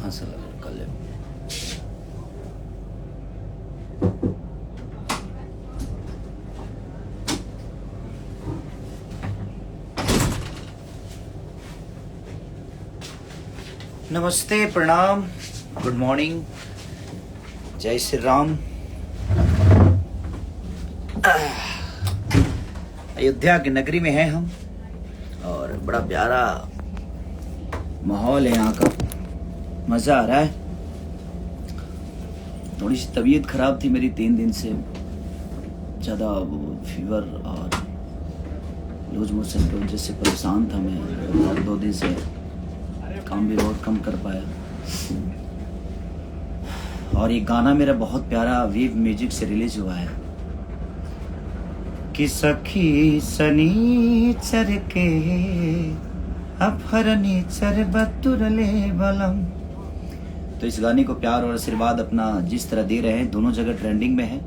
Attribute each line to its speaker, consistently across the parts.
Speaker 1: कहाँ से लगा कर ले। नमस्ते, प्रणाम, गुड मॉर्निंग, जय श्री राम। अयोध्या की नगरी में हैं हम और बड़ा प्यारा माहौल है यहाँ का, मज़ा आ रहा है। थोड़ी सी तबीयत खराब थी मेरी 3 दिन से, ज़्यादा फीवर और लूज मोशन की वजह से परेशान था मैं और 2 दिन से काम भी बहुत कम कर पाया। और ये गाना मेरा बहुत प्यारा वेव म्यूजिक से रिलीज हुआ है कि सखी सनीचर के अपहरणीचर बतुरले बलम। तो इस गाने को प्यार और आशीर्वाद अपना जिस तरह दे रहे हैं, दोनों जगह ट्रेंडिंग में है,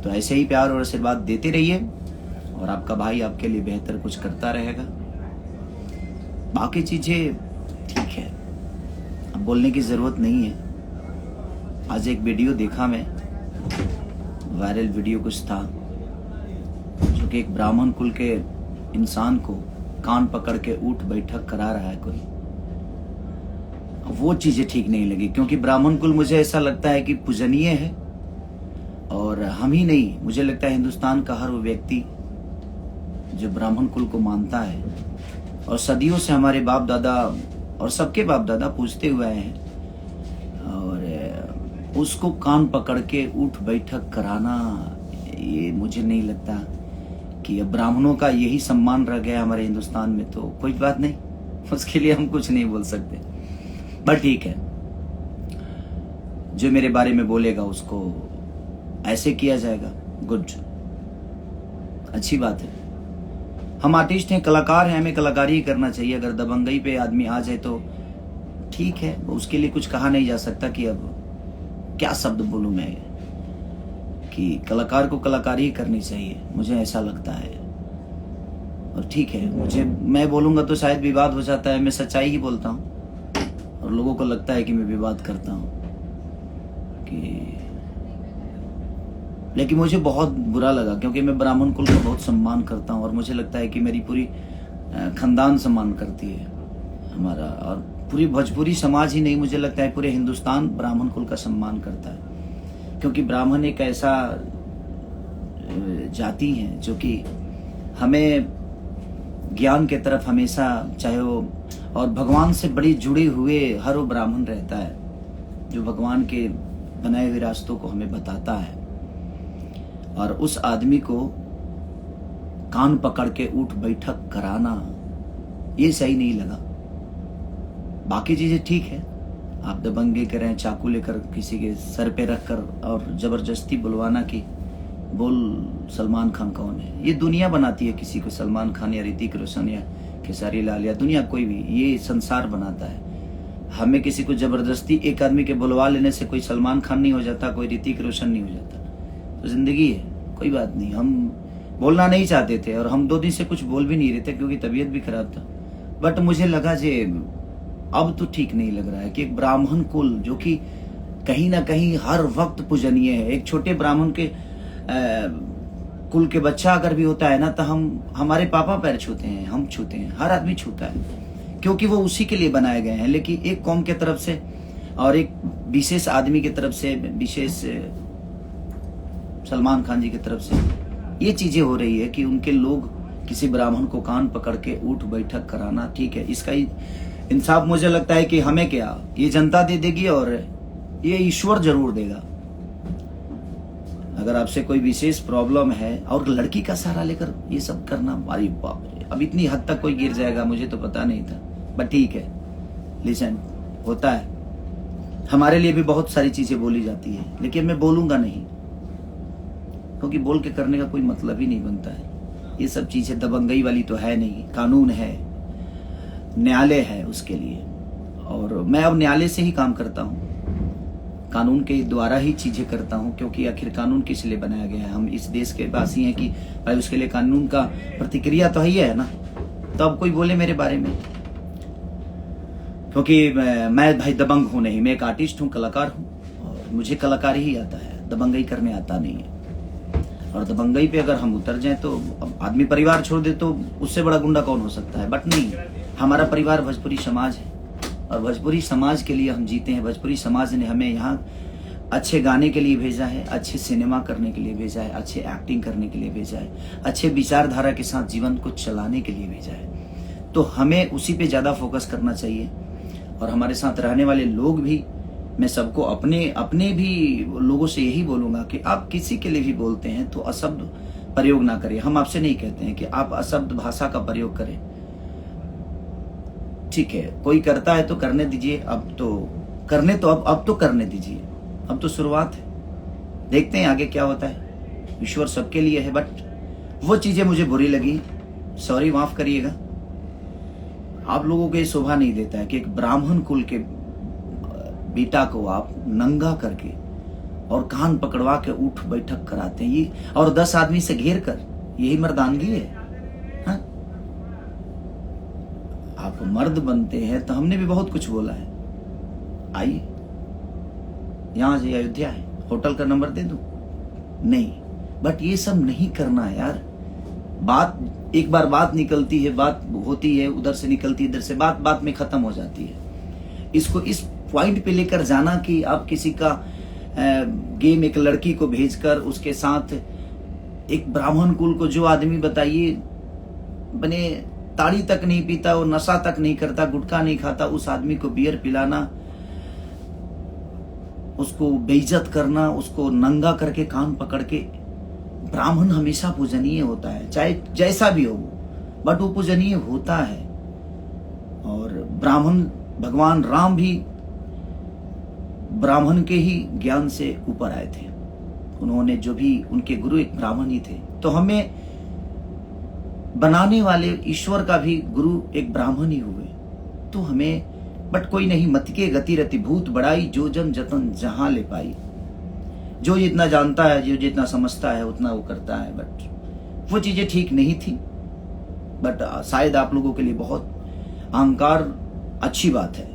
Speaker 1: तो ऐसे ही प्यार और आशीर्वाद देते रहिए और आपका भाई आपके लिए बेहतर कुछ करता रहेगा। बाकी चीजें ठीक है, अब बोलने की जरूरत नहीं है। आज एक वीडियो देखा मैं, वायरल वीडियो कुछ था जो कि एक ब्राह्मण कुल के इंसान को कान पकड़ के उठ बैठक करा रहा है कोई। वो चीजें ठीक नहीं लगी, क्योंकि ब्राह्मण कुल मुझे ऐसा लगता है कि पूजनीय है और हम ही नहीं, मुझे लगता है हिंदुस्तान का हर वो व्यक्ति जो ब्राह्मण कुल को मानता है और सदियों से हमारे बाप दादा और सबके बाप दादा पूछते हुए आए हैं, और उसको कान पकड़ के उठ बैठक कराना, ये मुझे नहीं लगता कि अब ब्राह्मणों का यही सम्मान रह गया हमारे हिंदुस्तान में। तो कोई बात नहीं, उसके लिए हम कुछ नहीं बोल सकते, बट ठीक है, जो मेरे बारे में बोलेगा उसको ऐसे किया जाएगा। गुड, अच्छी बात है। हम आर्टिस्ट हैं, कलाकार हैं, हमें कलाकारी ही करना चाहिए। अगर दबंगई पे आदमी आ जाए तो ठीक है, उसके लिए कुछ कहा नहीं जा सकता कि अब क्या शब्द बोलूं मैं, कि कलाकार को कलाकारी ही करनी चाहिए, मुझे ऐसा लगता है। और ठीक है, मैं बोलूंगा तो शायद विवाद हो जाता है, मैं सच्चाई ही बोलता हूं और लोगों को लगता है कि मैं विवाद करता हूं कि, लेकिन मुझे बहुत बुरा लगा, क्योंकि मैं ब्राह्मण कुल का बहुत सम्मान करता हूं और मुझे लगता है कि मेरी पूरी खानदान सम्मान करती है हमारा, और पूरी भोजपुरी समाज ही नहीं, मुझे लगता है पूरे हिंदुस्तान ब्राह्मण कुल का सम्मान करता है। क्योंकि ब्राह्मण एक ऐसा जाति है जो कि हमें ज्ञान के तरफ हमेशा, चाहे वो, और भगवान से बड़ी जुड़े हुए हर वो ब्राह्मण रहता है जो भगवान के बनाए हुए रास्तों को हमें बताता है, और उस आदमी को कान पकड़ के उठ बैठक कराना ये सही नहीं लगा। बाकी चीजें ठीक है, आप दबंगे करें, चाकू लेकर किसी के सर पे रखकर और जबरदस्ती बुलवाना कि बोल सलमान खान कौन है, ये दुनिया बनाती है किसी को, सलमान खान या ऋतिक रोशन या खेसारी लाल या दुनिया कोई भी, ये संसार बनाता है। हमें किसी को जबरदस्ती एक आदमी के बुलवा लेने से कोई सलमान खान नहीं हो जाता, कोई ऋतिक रोशन नहीं हो जाता। तो जिंदगी है, कोई बात नहीं। हम बोलना नहीं चाहते थे और हम 2 दिन से कुछ बोल भी नहीं रहे थे क्योंकि तबीयत भी खराब था, बट मुझे लगा जे अब तो ठीक नहीं लग रहा है कि एक ब्राह्मण कुल जो कि कहीं ना कहीं हर वक्त पूजनीय है, एक छोटे ब्राह्मण के कुल के बच्चा अगर भी होता है ना, तो हमारे पापा पैर छूते हैं, हम छूते हैं, हर आदमी छूता है, क्योंकि वो उसी के लिए बनाए गए हैं। लेकिन एक कौम के तरफ से और एक विशेष आदमी की तरफ से, विशेष सलमान खान जी की तरफ से ये चीजें हो रही है कि उनके लोग किसी ब्राह्मण को कान पकड़ के उठ बैठक कराना, ठीक है, इसका इंसाफ मुझे लगता है कि हमें क्या, ये जनता दे देगी और ये ईश्वर जरूर देगा। अगर आपसे कोई विशेष प्रॉब्लम है और लड़की का सहारा लेकर ये सब करना, अरे बाप रे, अब इतनी हद तक कोई गिर जाएगा मुझे तो पता नहीं था, बट ठीक है, लिसन, होता है। हमारे लिए भी बहुत सारी चीजें बोली जाती है, लेकिन मैं बोलूंगा नहीं, क्योंकि बोल के करने का कोई मतलब ही नहीं बनता है। ये सब चीजें दबंगई वाली तो है नहीं, कानून है, न्यायालय है उसके लिए, और मैं अब न्यायालय से ही काम करता हूँ, कानून के द्वारा ही चीजें करता हूँ, क्योंकि आखिर कानून किस लिए बनाया गया है। हम इस देश के वासी हैं कि भाई उसके लिए कानून का प्रतिक्रिया तो ही है ना। तो अब कोई बोले मेरे बारे में, क्योंकि मैं भाई दबंग हूं नहीं, मैं एक आर्टिस्ट हूं, कलाकार हूं, और मुझे कलाकारी ही आता है, दबंगई करने आता नहीं है। और दबंगई पे अगर हम उतर जाएं तो आदमी परिवार छोड़ दे तो उससे बड़ा गुंडा कौन हो सकता है। बट नहीं, हमारा परिवार भोजपुरी समाज है, और भोजपुरी समाज के लिए हम जीते हैं। भोजपुरी समाज ने हमें यहाँ अच्छे गाने के लिए भेजा है, अच्छे सिनेमा करने के लिए भेजा है, अच्छे एक्टिंग करने के लिए भेजा है, अच्छे विचारधारा के साथ जीवन को चलाने के लिए भेजा है। तो हमें उसी पे ज़्यादा फोकस करना चाहिए। और हमारे साथ रहने वाले लोग भी, मैं सबको अपने भी लोगों से यही बोलूँगा कि आप किसी के लिए भी बोलते हैं तो अशब्द प्रयोग ना करें। हम आपसे नहीं कहते हैं कि आप अशब्द भाषा का प्रयोग करें, ठीक है, कोई करता है तो करने दीजिए। अब तो करने दीजिए, अब तो शुरुआत है, देखते हैं आगे क्या होता है। ईश्वर सबके लिए है। बट वो चीजें मुझे बुरी लगी, सॉरी, माफ करिएगा। आप लोगों को ये शोभा नहीं देता है कि एक ब्राह्मण कुल के बेटा को आप नंगा करके और कान पकड़वा के उठ बैठक कराते हैं, ये और 10 आदमी से घेर कर, यही मर्दानगी है? हाँ? आप मर्द बनते हैं तो हमने भी बहुत कुछ बोला है। आइए, यहां से अयोध्या है, होटल का नंबर दे दूं? नहीं, बट ये सब नहीं करना है यार। बात एक बार बात निकलती है, बात होती है, उधर से निकलती है, इधर से, बात में खत्म हो जाती है। इसको इस पॉइंट पे लेकर जाना कि आप किसी का गेम, एक लड़की को भेजकर उसके साथ एक ब्राह्मण कुल को, जो आदमी बताइए बने ताड़ी तक नहीं पीता और नशा तक नहीं करता, गुटखा नहीं खाता, उस आदमी को बियर पिलाना, उसको बेइज्जत करना, उसको नंगा करके कान पकड़ के। ब्राह्मण हमेशा पूजनीय होता है, चाहे जैसा भी हो, बट वो पूजनीय होता है। और ब्राह्मण, भगवान राम भी ब्राह्मण के ही ज्ञान से ऊपर आए थे। उन्होंने जो भी, उनके गुरु एक ब्राह्मण ही थे। तो हमें बनाने वाले ईश्वर का भी गुरु एक ब्राह्मण ही हुए। तो हमें, बट कोई नहीं, मत के गति रति भूत बड़ाई, जो जन जतन जहां ले पाई। जो जितना जानता है, जो जितना समझता है, उतना वो करता है। बट वो चीजें ठीक नहीं थी। बट शायद आप लोगों के लिए बहुत अहंकार अच्छी बात है,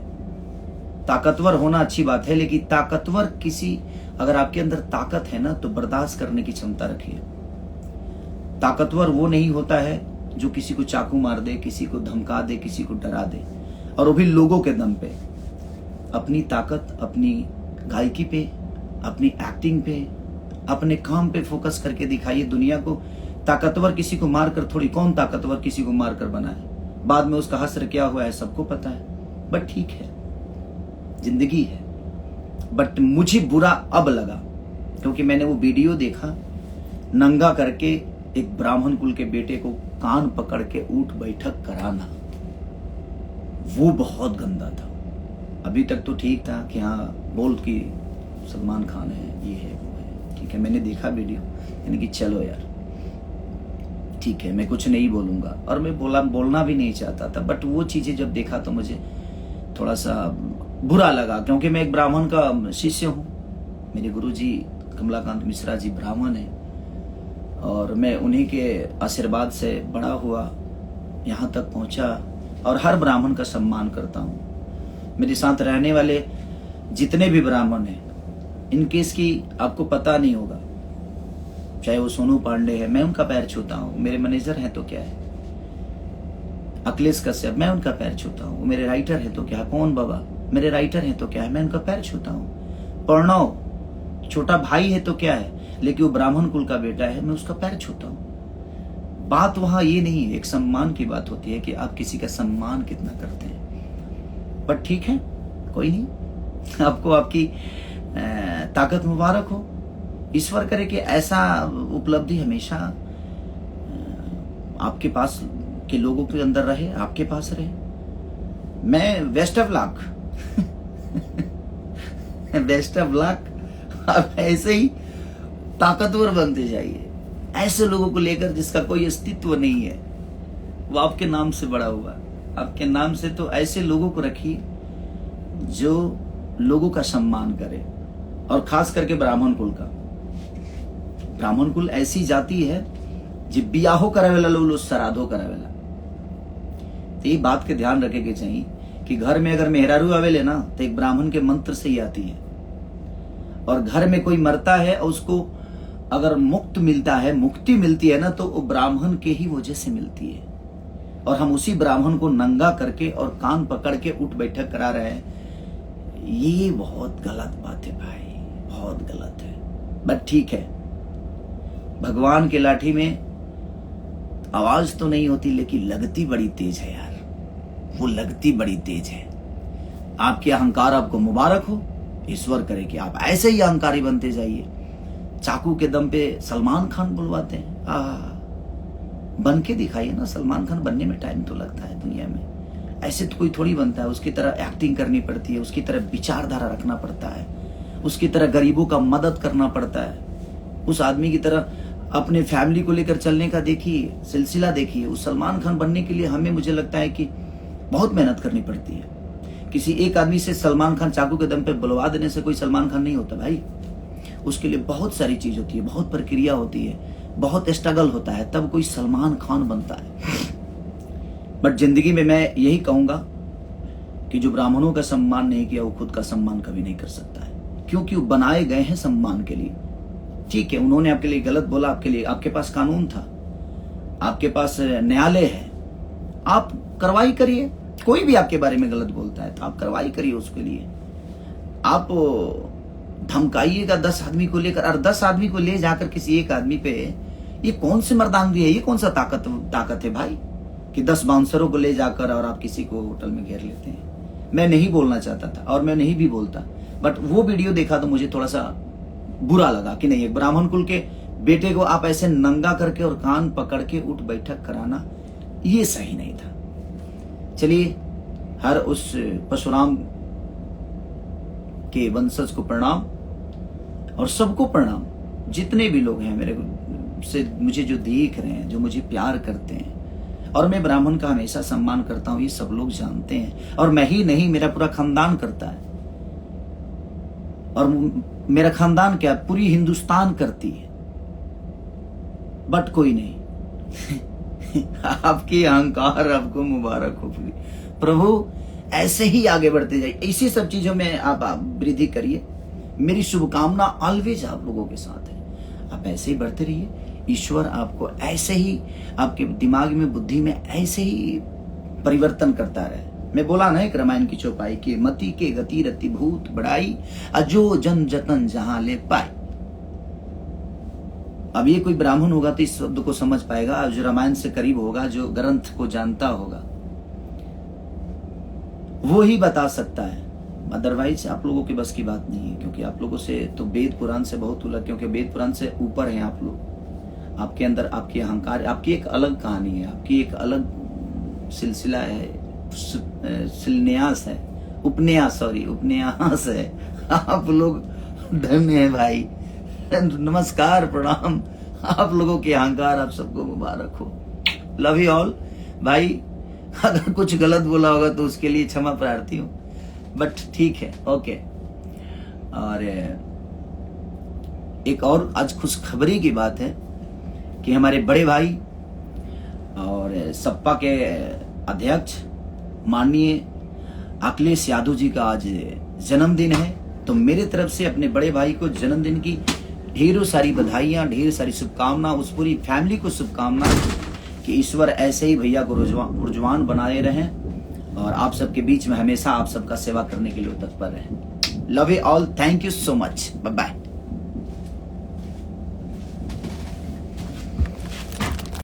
Speaker 1: ताकतवर होना अच्छी बात है, लेकिन ताकतवर किसी, अगर आपके अंदर ताकत है ना, तो बर्दाश्त करने की क्षमता रखिए। ताकतवर वो नहीं होता है जो किसी को चाकू मार दे, किसी को धमका दे, किसी को डरा दे, और वो भी लोगों के दम पे। अपनी ताकत अपनी गायकी पे, अपनी एक्टिंग पे, अपने काम पे फोकस करके दिखाइए दुनिया को। ताकतवर किसी को मारकर थोड़ी, कौन ताकतवर किसी को मारकर बना है? बाद में उसका हश्र क्या हुआ है सबको पता है। बट ठीक है, जिंदगी है। बट मुझे बुरा अब लगा क्योंकि मैंने वो वीडियो देखा, नंगा करके एक ब्राह्मण कुल के बेटे को कान पकड़ के उठ बैठक कराना, वो बहुत गंदा था। अभी तक तो ठीक था कि हाँ बोल कि सलमान खान है, ये है, वो है, ठीक है, मैंने देखा वीडियो, यानी कि चलो यार ठीक है, मैं कुछ नहीं बोलूंगा, और मैं बोलना भी नहीं चाहता था। बट वो चीजें जब देखा तो मुझे थोड़ा सा बुरा लगा, क्योंकि मैं एक ब्राह्मण का शिष्य हूँ। मेरे गुरुजी कमलाकांत मिश्रा जी ब्राह्मण हैं, और मैं उन्हीं के आशीर्वाद से बड़ा हुआ, यहाँ तक पहुँचा, और हर ब्राह्मण का सम्मान करता हूँ। मेरे साथ रहने वाले जितने भी ब्राह्मण हैं, इनकेस की आपको पता नहीं होगा, चाहे वो सोनू पांडे है, मैं उनका पैर छूता हूँ। मेरे मैनेजर हैं तो क्या है, अखिलेश कश्यप, मैं उनका पैर छूता हूँ। मेरे राइटर हैं तो क्या है, पवन बाबा मेरे राइटर हैं तो क्या है, मैं उनका पैर छूता हूँ। प्रणव छोटा भाई है तो क्या है, लेकिन वो ब्राह्मण कुल का बेटा है, मैं उसका पैर छूता हूँ। बात वहां ये नहीं है, एक सम्मान की बात होती है कि आप किसी का सम्मान कितना करते हैं। पर ठीक है, कोई नहीं, आपको आपकी ताकत मुबारक हो। ईश्वर करे कि ऐसा उपलब्धि हमेशा आपके पास के लोगों के अंदर रहे, आपके पास रहे। मैं best of luck best of luck. आप ऐसे ही ताकतवर बनते जाइए, ऐसे लोगों को लेकर जिसका कोई अस्तित्व नहीं है, वो आपके नाम से बड़ा हुआ, आपके नाम से। तो ऐसे लोगों को रखिए जो लोगों का सम्मान करे, और खास करके ब्राह्मण कुल का। ब्राह्मण कुल ऐसी जाति है जो बियाहो करावेला, लोग श्राद्धो करावेला। तो ये बात के ध्यान रखे के चाहिए कि घर में अगर मेहरारू आवेले ना तो एक ब्राह्मण के मंत्र से ही आती है, और घर में कोई मरता है और उसको अगर मुक्ति मिलती है ना तो वो ब्राह्मण के ही वजह से मिलती है। और हम उसी ब्राह्मण को नंगा करके और कान पकड़ के उठ बैठक करा रहे हैं। ये बहुत गलत बात है भाई, बहुत गलत है। बट ठीक है, भगवान के लाठी में आवाज तो नहीं होती लेकिन लगती बड़ी तेज है यार, वो लगती बड़ी तेज है। आपके अहंकार आपको मुबारक हो, ईश्वर करे कि आप ऐसे ही अहंकारी बनते जाइए। चाकू के दम पे सलमान खान बुलवाते हैं, बन के दिखाइए ना। सलमान खान बनने में टाइम तो लगता है दुनिया में, ऐसे तो कोई थोड़ी बनता है। उसकी तरह एक्टिंग करनी पड़ती है, उसकी तरह विचारधारा रखना पड़ता है, उसकी तरह गरीबों का मदद करना पड़ता है, उस आदमी की तरह अपने फैमिली को लेकर चलने का देखिए, सिलसिला देखिए। उस सलमान खान बनने के लिए हमें, मुझे लगता है कि बहुत मेहनत करनी पड़ती है। किसी एक आदमी से सलमान खान चाकू के दम पे बुलवा देने से कोई सलमान खान नहीं होता भाई। उसके लिए बहुत सारी चीज होती है, बहुत प्रक्रिया होती है, बहुत स्ट्रगल होता है, तब कोई सलमान खान बनता है। बट जिंदगी में मैं यही कहूंगा कि जो ब्राह्मणों का सम्मान नहीं किया वो खुद का सम्मान कभी नहीं कर सकता है, क्योंकि वो बनाए गए हैं सम्मान के लिए। ठीक है, उन्होंने आपके लिए गलत बोला, आपके लिए, आपके पास कानून था, आपके पास न्यायालय है, आप कार्रवाई करिए। कोई भी आपके बारे में गलत बोलता है तो आप कार्रवाई करिए उसके लिए। आप धमकाइएगा 10 आदमी को लेकर, और 10 आदमी को ले जाकर किसी एक आदमी पे, ये कौन सी मर्दानगी है, ये कौन सा ताकत है भाई कि 10 बाउंसरों को ले जाकर और आप किसी को होटल में घेर लेते हैं। मैं नहीं बोलना चाहता था और मैं नहीं भी बोलता, बट वो वीडियो देखा तो मुझे थोड़ा सा बुरा लगा कि नहीं, एक ब्राह्मण कुल के बेटे को आप ऐसे नंगा करके और कान पकड़ के उठ बैठक कराना, ये सही नहीं था। चलिए, हर उस परशुराम के वंशज को प्रणाम और सबको प्रणाम, जितने भी लोग हैं मेरे से मुझे जो देख रहे हैं, जो मुझे प्यार करते हैं। और मैं ब्राह्मण का हमेशा सम्मान करता हूं, ये सब लोग जानते हैं। और मैं ही नहीं, मेरा पूरा खानदान करता है। और मेरा खानदान क्या, पूरी हिंदुस्तान करती है। बट कोई नहीं आपकी अहंकार आपको मुबारक हो प्रभु, ऐसे ही आगे बढ़ते जाइए, इसी सब चीजों में आप वृद्धि करिए। मेरी शुभकामना ऑलवेज आप लोगों के साथ है। आप ऐसे ही बढ़ते रहिए, ईश्वर आपको ऐसे ही, आपके दिमाग में, बुद्धि में ऐसे ही परिवर्तन करता रहे। मैं बोला ना एक रामायण की चौपाई कि मति के गति रति भूत बढ़ाई, अजो जन जतन जहां ले पाए। अब ये कोई ब्राह्मण होगा तो इस शब्द को समझ पाएगा, जो रामायण से करीब होगा, जो ग्रंथ को जानता होगा, वो ही बता सकता है। अदरवाइज आप लोगों के बस की बात नहीं है, क्योंकि आप लोगों से तो वेद पुराण से बहुत अलग, क्योंकि वेद पुराण से ऊपर हैं आप लोग। आपके अंदर आपकी अहंकार, आपकी एक अलग कहानी है, आपकी एक अलग सिलसिला है, शिलन्यास है, उपन्यास है। आप लोग धन्य है भाई। नमस्कार, प्रणाम। आप लोगों के अहंकार आप सबको मुबारक हो। लव यू ऑल भाई। अगर कुछ गलत बोला होगा तो उसके लिए क्षमा प्रार्थी हूं, बट ठीक है, ओके। और एक और आज खुशखबरी की बात है कि हमारे बड़े भाई और सपा के अध्यक्ष माननीय अखिलेश यादव जी का आज जन्मदिन है। तो मेरे तरफ से अपने बड़े भाई को जन्मदिन की ढेरों सारी बधाइयां, ढेर सारी शुभकामना, उस पूरी फैमिली को शुभकामना कि ईश्वर ऐसे ही भैया को रुजवान बनाए रहें और आप सबके बीच में हमेशा आप सबका सेवा करने के लिए तत्पर रहें। Love you all, thank you so much, bye bye.